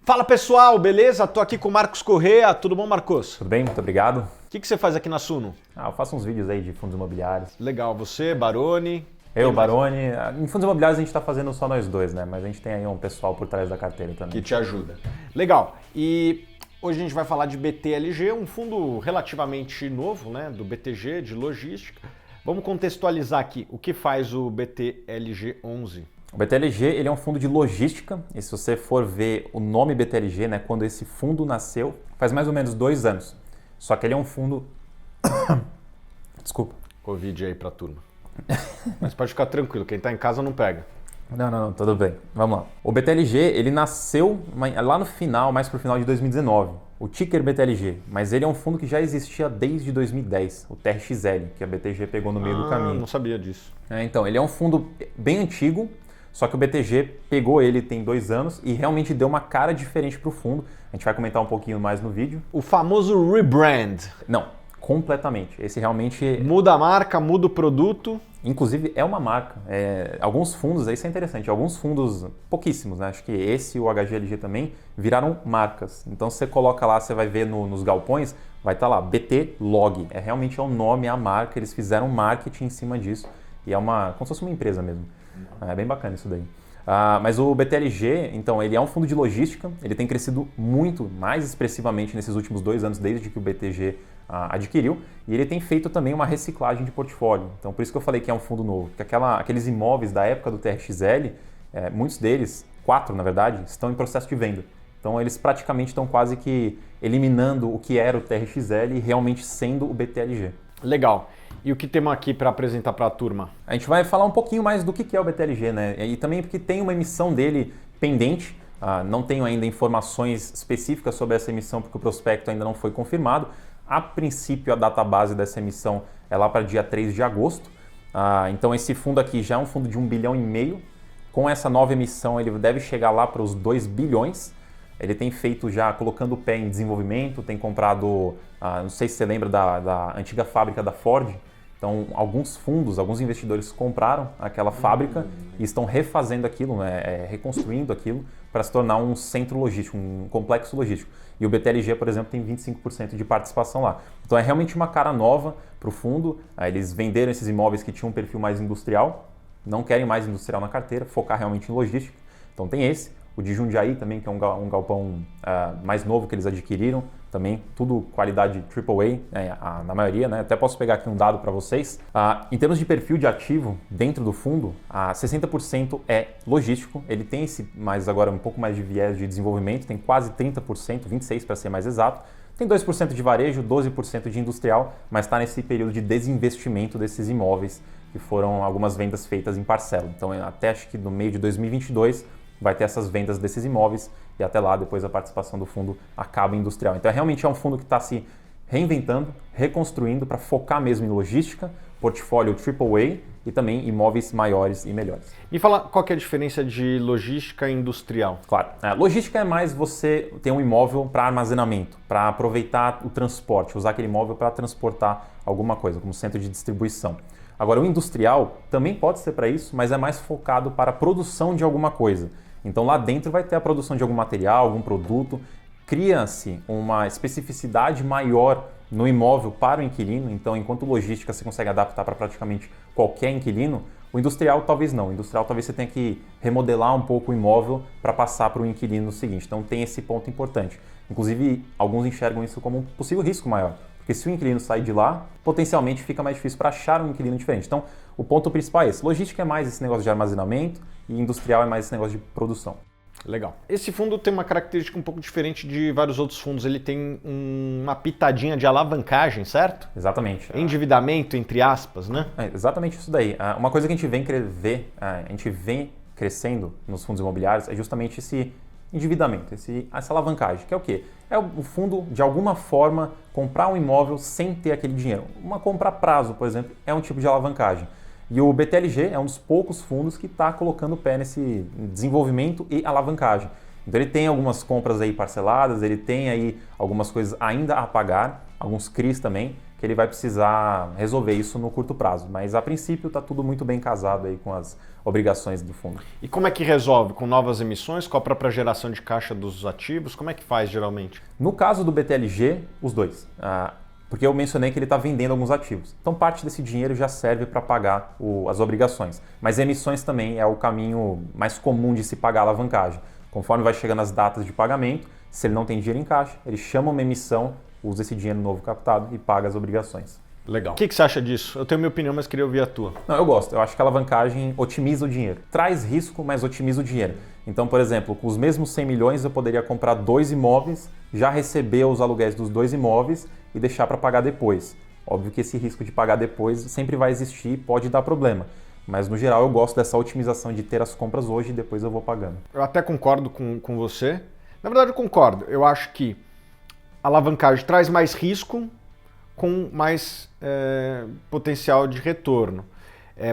Fala pessoal, beleza? Tô aqui com o Marcos Correa. Tudo bom, Marcos? Tudo bem? Muito obrigado. O que você faz aqui na Suno? Eu faço uns vídeos aí de fundos imobiliários. Legal, você, Baroni. Eu, Baroni. Em fundos imobiliários a gente está fazendo só nós dois, né? Mas a gente tem aí um pessoal por trás da carteira também. Que te ajuda. Legal. E hoje a gente vai falar de BTLG, um fundo relativamente novo, né? Do BTG, de logística. Vamos contextualizar aqui. O que faz o BTLG 11? O BTLG ele é um fundo de logística, e se você for ver o nome BTLG, né, quando esse fundo nasceu, faz mais ou menos 2 anos. Só que ele é um fundo... Desculpa. Covid aí pra turma. Mas pode ficar tranquilo, quem tá em casa não pega. Não, tudo bem. Vamos lá. O BTLG, ele nasceu lá no final, mais pro final de 2019. O ticker BTLG, mas ele é um fundo que já existia desde 2010, o TRXL, que a BTG pegou no meio do caminho. Não sabia disso. Então, ele é um fundo bem antigo, só que o BTG pegou ele tem 2 anos e realmente deu uma cara diferente para o fundo. A gente vai comentar um pouquinho mais no vídeo. O famoso rebrand. Não, completamente. Esse realmente... Muda a marca, muda o produto. Inclusive é uma marca. Alguns fundos, isso é interessante, alguns fundos, pouquíssimos, né? Acho que esse e o HGLG também viraram marcas. Então você coloca lá, você vai ver nos galpões, vai estar lá, BT Log. Realmente é o nome, é a marca, eles fizeram marketing em cima disso. E é como se fosse uma empresa mesmo. É bem bacana isso daí. Mas o BTLG, então, ele é um fundo de logística, ele tem crescido muito, mais expressivamente nesses últimos 2 anos, desde que o BTG adquiriu, e ele tem feito também uma reciclagem de portfólio. Então, por isso que eu falei que é um fundo novo, porque aqueles imóveis da época do TRXL, muitos deles, 4 na verdade, estão em processo de venda. Então, eles praticamente estão quase que eliminando o que era o TRXL e realmente sendo o BTLG. Legal. E o que temos aqui para apresentar para a turma? A gente vai falar um pouquinho mais do que é o BTLG, né? E também porque tem uma emissão dele pendente. Não tenho ainda informações específicas sobre essa emissão porque o prospecto ainda não foi confirmado. A princípio, a database dessa emissão é lá para dia 3 de agosto. Então esse fundo aqui já é um fundo de 1,5 bilhão. Com essa nova emissão ele deve chegar lá para os 2 bilhões. Ele tem feito já, colocando o pé em desenvolvimento, tem comprado, não sei se você lembra da antiga fábrica da Ford. Então, alguns fundos, alguns investidores compraram aquela fábrica e estão refazendo aquilo, né, reconstruindo aquilo para se tornar um centro logístico, um complexo logístico. E o BTLG, por exemplo, tem 25% de participação lá. Então, é realmente uma cara nova para o fundo. Eles venderam esses imóveis que tinham um perfil mais industrial, não querem mais industrial na carteira, focar realmente em logística. Então, tem esse. O de Jundiaí também, que é um galpão mais novo que eles adquiriram, também tudo qualidade AAA, na maioria, né? Até posso pegar aqui um dado para vocês. Em termos de perfil de ativo dentro do fundo, 60% é logístico, ele tem mais agora um pouco mais de viés de desenvolvimento, tem quase 30%, 26% para ser mais exato. Tem 2% de varejo, 12% de industrial, mas está nesse período de desinvestimento desses imóveis, que foram algumas vendas feitas em parcela. Então, até acho que no meio de 2022, vai ter essas vendas desses imóveis e até lá depois a participação do fundo acaba em industrial. Então realmente é um fundo que está se reinventando, reconstruindo para focar mesmo em logística, portfólio AAA e também imóveis maiores e melhores. Me fala qual que é a diferença de logística e industrial? Claro, logística é mais você ter um imóvel para armazenamento, para aproveitar o transporte, usar aquele imóvel para transportar alguma coisa, como centro de distribuição. Agora, o industrial também pode ser para isso, mas é mais focado para a produção de alguma coisa. Então, lá dentro vai ter a produção de algum material, algum produto. Cria-se uma especificidade maior no imóvel para o inquilino. Então, enquanto logística você consegue adaptar para praticamente qualquer inquilino, o industrial talvez não. O industrial talvez você tenha que remodelar um pouco o imóvel para passar para o inquilino seguinte. Então, tem esse ponto importante. Inclusive, alguns enxergam isso como um possível risco maior. Porque se o inquilino sair de lá, potencialmente fica mais difícil para achar um inquilino diferente. Então, o ponto principal é esse. Logística é mais esse negócio de armazenamento e industrial é mais esse negócio de produção. Legal. Esse fundo tem uma característica um pouco diferente de vários outros fundos. Ele tem uma pitadinha de alavancagem, certo? Exatamente. Endividamento, entre aspas, né? Exatamente isso daí. Uma coisa que a gente vem crescendo nos fundos imobiliários é justamente esse endividamento, essa alavancagem, que é o quê? É o fundo, de alguma forma, comprar um imóvel sem ter aquele dinheiro. Uma compra a prazo, por exemplo, é um tipo de alavancagem. E o BTLG é um dos poucos fundos que está colocando o pé nesse desenvolvimento e alavancagem. Então ele tem algumas compras aí parceladas, ele tem aí algumas coisas ainda a pagar, alguns CRIs também, que ele vai precisar resolver isso no curto prazo. Mas a princípio está tudo muito bem casado aí com as obrigações do fundo. E como é que resolve? Com novas emissões, com a própria geração de caixa dos ativos? Como é que faz geralmente? No caso do BTLG, os dois. Porque eu mencionei que ele está vendendo alguns ativos. Então parte desse dinheiro já serve para pagar as obrigações. Mas emissões também é o caminho mais comum de se pagar a alavancagem. Conforme vai chegando as datas de pagamento, se ele não tem dinheiro em caixa, ele chama uma emissão, usa esse dinheiro novo captado e paga as obrigações. Legal. O que você acha disso? Eu tenho minha opinião, mas queria ouvir a tua. Não, eu gosto. Eu acho que a alavancagem otimiza o dinheiro. Traz risco, mas otimiza o dinheiro. Então, por exemplo, com os mesmos 100 milhões eu poderia comprar 2 imóveis, já receber os aluguéis dos 2 imóveis e deixar para pagar depois. Óbvio que esse risco de pagar depois sempre vai existir e pode dar problema. Mas, no geral, eu gosto dessa otimização de ter as compras hoje e depois eu vou pagando. Eu até concordo com você. Na verdade, eu concordo. Eu acho que a alavancagem traz mais risco com mais potencial de retorno.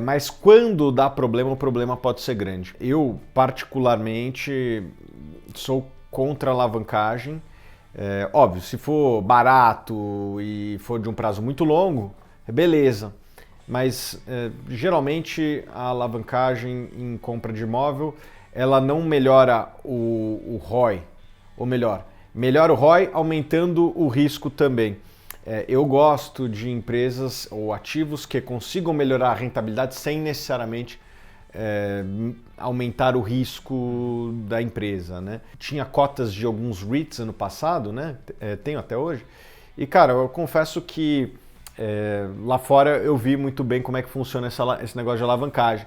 Mas quando dá problema, o problema pode ser grande. Eu, particularmente, sou contra a alavancagem. Óbvio, se for barato e for de um prazo muito longo, beleza. Mas geralmente a alavancagem em compra de imóvel, ela não melhora o ROI, ou melhor, melhora o ROI aumentando o risco também. Eu gosto de empresas ou ativos que consigam melhorar a rentabilidade sem necessariamente aumentar o risco da empresa, né? Tinha cotas de alguns REITs ano passado, né? Tenho até hoje. E, cara, eu confesso que lá fora eu vi muito bem como é que funciona esse negócio de alavancagem.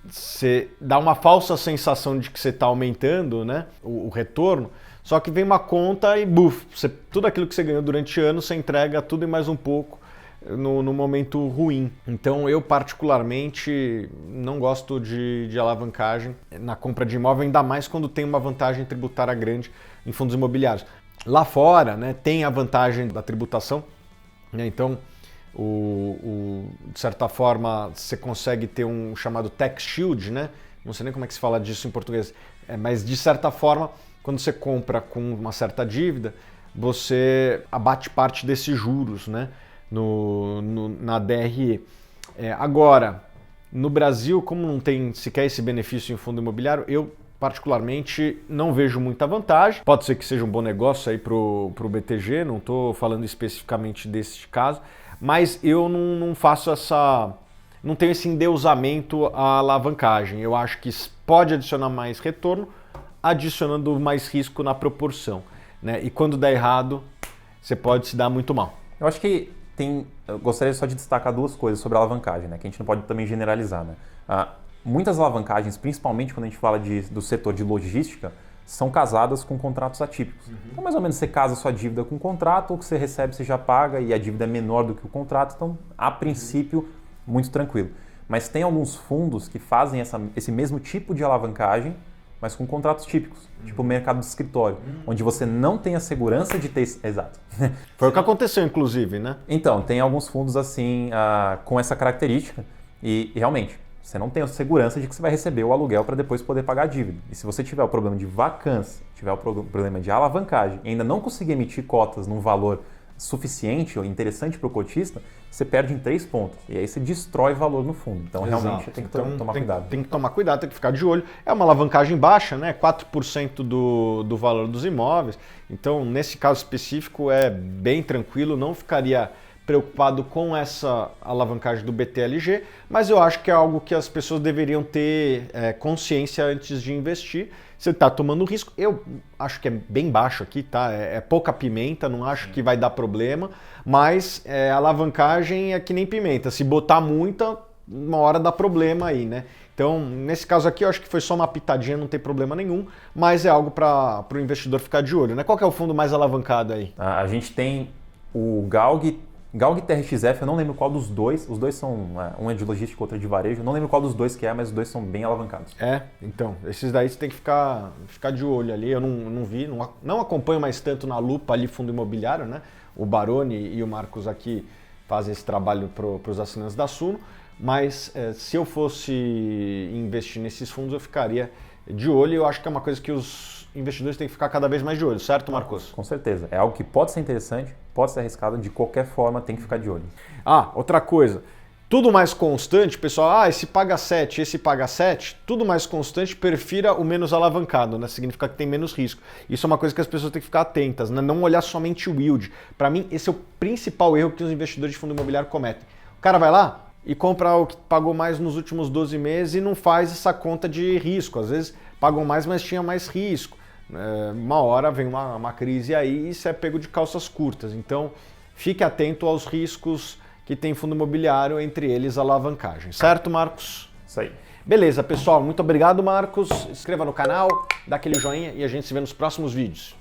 Você dá uma falsa sensação de que você está aumentando, né, o retorno, só que vem uma conta e buf, tudo aquilo que você ganhou durante anos, você entrega tudo e mais um pouco no momento ruim. Então eu particularmente não gosto de alavancagem na compra de imóvel, ainda mais quando tem uma vantagem tributária grande em fundos imobiliários. Lá fora, né, tem a vantagem da tributação, né, então de certa forma você consegue ter um chamado tax shield, né? Não sei nem como é que se fala disso em português, mas de certa forma, quando você compra com uma certa dívida, você abate parte desses juros, né? Na DRE. Agora, no Brasil, como não tem sequer esse benefício em fundo imobiliário, eu particularmente não vejo muita vantagem. Pode ser que seja um bom negócio aí pro BTG, não estou falando especificamente desse caso, mas eu não faço não tenho esse endeusamento à alavancagem. Eu acho que pode adicionar mais retorno, adicionando mais risco na proporção, né? E quando der errado, você pode se dar muito mal. Eu acho que eu gostaria só de destacar duas coisas sobre a alavancagem, né? Que a gente não pode também generalizar, né? Muitas alavancagens, principalmente quando a gente fala do setor de logística, são casadas com contratos atípicos. Então, mais ou menos, você casa sua dívida com um contrato, ou que você recebe, você já paga, e a dívida é menor do que o contrato, então, a princípio, muito tranquilo. Mas tem alguns fundos que fazem esse mesmo tipo de alavancagem, mas com contratos típicos, tipo o mercado de escritório, onde você não tem a segurança de ter... Exato. Foi o que aconteceu, inclusive, né? Então, tem alguns fundos assim, com essa característica, e realmente, você não tem a segurança de que você vai receber o aluguel para depois poder pagar a dívida. E se você tiver o problema de vacância, tiver o problema de alavancagem e ainda não conseguir emitir cotas num valor suficiente ou interessante para o cotista, você perde em 3 pontos. E aí você destrói valor no fundo. Então, realmente, tem que tomar cuidado. Tem que tomar cuidado, tem que ficar de olho. É uma alavancagem baixa, né? 4% do valor dos imóveis. Então, nesse caso específico, é bem tranquilo, não ficaria preocupado com essa alavancagem do BTLG, mas eu acho que é algo que as pessoas deveriam ter consciência antes de investir. Você está tomando risco, eu acho que é bem baixo aqui, tá? É pouca pimenta, não acho que vai dar problema, mas a alavancagem é que nem pimenta, se botar muita, uma hora dá problema aí, né? Então, nesse caso aqui, eu acho que foi só uma pitadinha, não tem problema nenhum, mas é algo para o investidor ficar de olho, né? Qual que é o fundo mais alavancado aí? A gente tem o Galg TRXF, eu não lembro qual dos dois. Os dois são, um é de logística, outro é de varejo. Eu não lembro qual dos dois que é, mas os dois são bem alavancados. Então, esses daí você tem que ficar de olho ali. Eu não vi, não acompanho mais tanto na lupa ali fundo imobiliário, né? O Baroni e o Marcos aqui fazem esse trabalho para os assinantes da Suno, mas se eu fosse investir nesses fundos, eu ficaria de olho. Eu acho que é uma coisa que os investidores têm que ficar cada vez mais de olho, certo, Marcos? Com certeza. É algo que pode ser interessante, pode ser arriscado, de qualquer forma tem que ficar de olho. Outra coisa. Tudo mais constante, pessoal, esse paga 7, esse paga 7, tudo mais constante prefira o menos alavancado, né? Significa que tem menos risco. Isso é uma coisa que as pessoas têm que ficar atentas, né? Não olhar somente o yield. Para mim, esse é o principal erro que os investidores de fundo imobiliário cometem. O cara vai lá e compra o que pagou mais nos últimos 12 meses e não faz essa conta de risco. Às vezes pagam mais, mas tinha mais risco. Uma hora vem uma crise aí e isso é pego de calças curtas. Então, fique atento aos riscos que tem fundo imobiliário, entre eles a alavancagem. Certo, Marcos? Isso aí. Beleza, pessoal. Muito obrigado, Marcos. Se inscreva no canal, dá aquele joinha e a gente se vê nos próximos vídeos.